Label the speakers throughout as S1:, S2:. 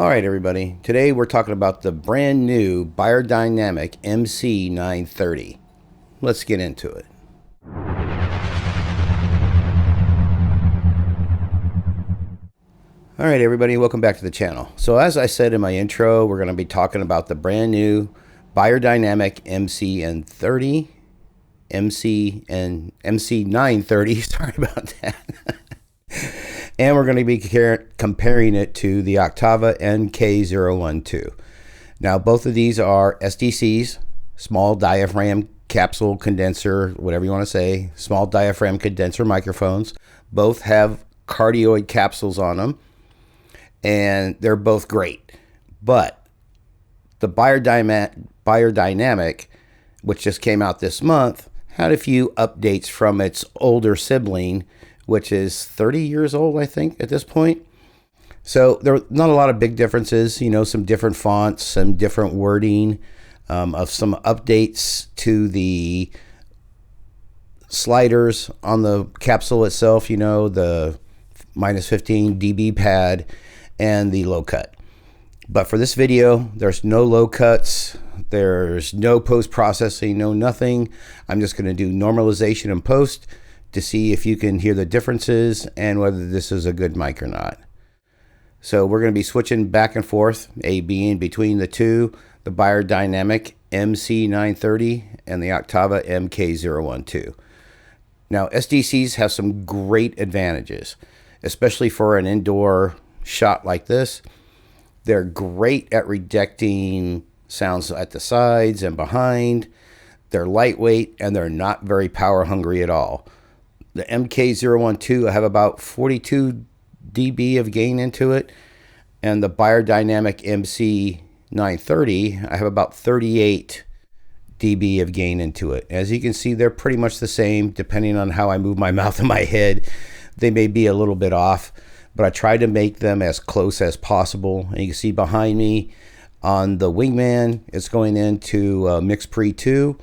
S1: All right, everybody. Today we're talking about the brand new Beyerdynamic MC-930. Let's get into it. All right, everybody. Welcome back to the channel. So as I said in my intro, we're going to be talking about the brand new Beyerdynamic MC-930. Sorry about that. And we're going to be comparing it to the Oktava MK-012. Now, both of these are SDCs, small diaphragm capsule condenser, whatever you want to say, small diaphragm condenser microphones. Both have cardioid capsules on them, and they're both great. But the Beyerdynamic, which just came out this month, had a few updates from its older sibling, which is 30 years old, I think, at this point. So there are not a lot of big differences, some different fonts, some different wording, of some updates to the sliders on the capsule itself, the minus 15 dB pad and the low cut. But for this video, there's no low cuts, there's no post-processing, no nothing. I'm just going to do normalization and post to see if you can hear the differences and whether this is a good mic or not. So we're going to be switching back and forth, A being between the two, the Beyerdynamic MC-930 and the Oktava MK-012. Now, SDCs have some great advantages, especially for an indoor shot like this. They're great at rejecting sounds at the sides and behind. They're lightweight and they're not very power hungry at all. The MK-012, I have about 42 dB of gain into it. And the Beyerdynamic MC-930, I have about 38 dB of gain into it. As you can see, they're pretty much the same, depending on how I move my mouth and my head. They may be a little bit off, but I try to make them as close as possible. And you can see behind me on the Wingman, it's going into Mix Pre 2.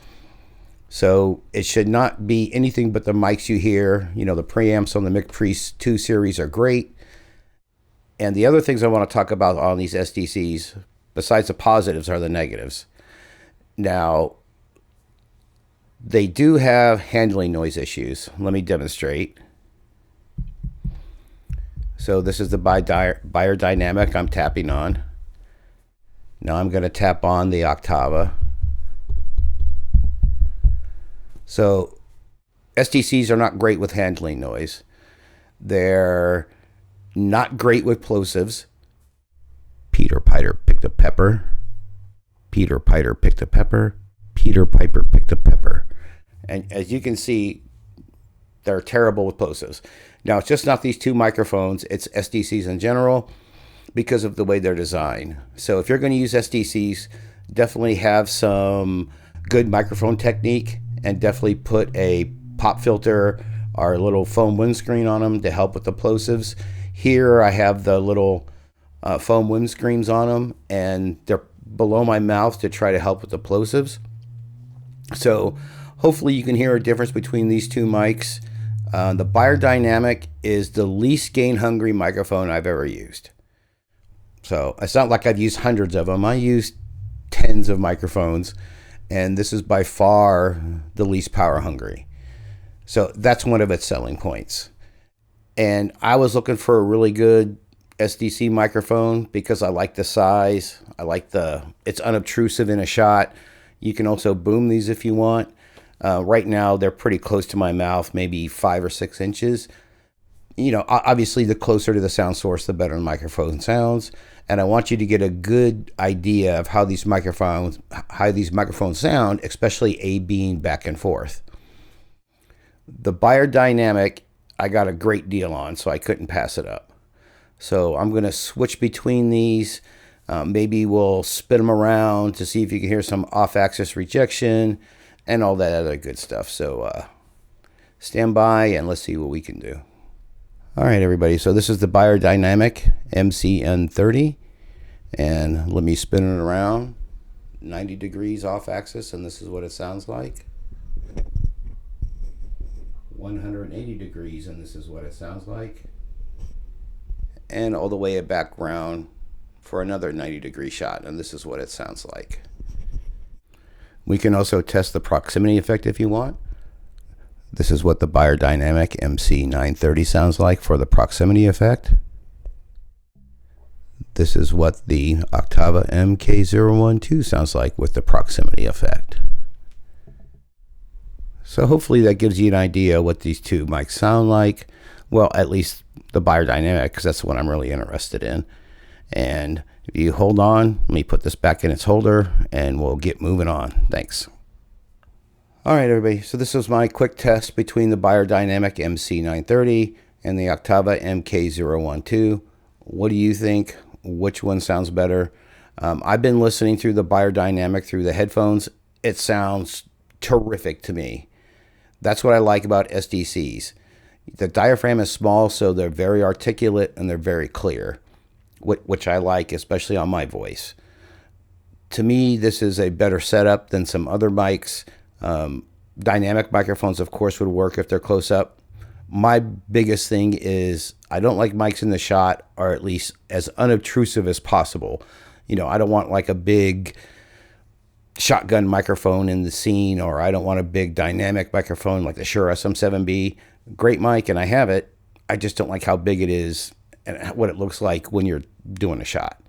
S1: So it should not be anything but the mics you hear. The preamps on the Mix Pre 2 series are great. And the other things I want to talk about on these SDCs, besides the positives, are the negatives. Now, they do have handling noise issues. Let me demonstrate. So this is the Beyerdynamic I'm tapping on. Now I'm going to tap on the Oktava. So SDCs are not great with handling noise. They're not great with plosives. Peter Piper picked a pepper. Peter Piper picked a pepper. Peter Piper picked a pepper. And as you can see, they're terrible with plosives. Now, it's just not these two microphones. It's SDCs in general because of the way they're designed. So if you're going to use SDCs, definitely have some good microphone technique and definitely put a pop filter or a little foam windscreen on them to help with the plosives. Here I have the little foam windscreens on them, and they're below my mouth to try to help with the plosives. So hopefully you can hear a difference between these two mics. The Beyerdynamic is the least gain hungry microphone I've ever used. So it's not like I've used hundreds of them. I used tens of microphones, and this is by far the least power hungry. So that's one of its selling points. And I was looking for a really good SDC microphone because I like the size. I like it's unobtrusive in a shot. You can also boom these if you want. Right now, they're pretty close to my mouth, maybe 5 or 6 inches. Obviously, the closer to the sound source, the better the microphone sounds. And I want you to get a good idea of how these microphones sound, especially A being back and forth. The Beyerdynamic, I got a great deal on, so I couldn't pass it up. So I'm going to switch between these. Maybe we'll spin them around to see if you can hear some off-axis rejection and all that other good stuff. So stand by and let's see what we can do. All right, everybody. So this is the Beyerdynamic MC-930. And let me spin it around 90 degrees off axis, and this is what it sounds like. 180 degrees, and this is what it sounds like. And all the way back around for another 90-degree shot, and this is what it sounds like. We can also test the proximity effect if you want. This is what the Beyerdynamic MC-930 sounds like for the proximity effect. This is what the Oktava MK-012 sounds like with the proximity effect. So hopefully that gives you an idea what these two mics sound like. Well, at least the Beyerdynamic, because that's what I'm really interested in. And if you hold on, let me put this back in its holder and we'll get moving on. Thanks. All right, everybody. So this was my quick test between the Beyerdynamic MC-930 and the Oktava MK-012. What do you think? Which one sounds better? I've been listening through the Beyerdynamic through the headphones. It sounds terrific to me. That's what I like about SDCs. The diaphragm is small, so they're very articulate and they're very clear, which I like, especially on my voice. To me, this is a better setup than some other mics. Dynamic microphones, of course, would work if they're close up. My biggest thing is I don't like mics in the shot, or at least as unobtrusive as possible. You know, I don't want like a big shotgun microphone in the scene, or I don't want a big dynamic microphone like the Shure SM7B. Great mic, and I have it. I just don't like how big it is and what it looks like when you're doing a shot.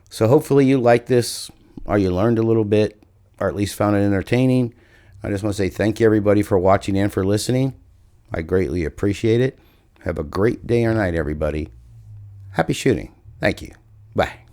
S1: So hopefully you like this, or you learned a little bit, or at least found it entertaining. I just want to say thank you, everybody, for watching and for listening. I greatly appreciate it. Have a great day or night, everybody. Happy shooting. Thank you. Bye.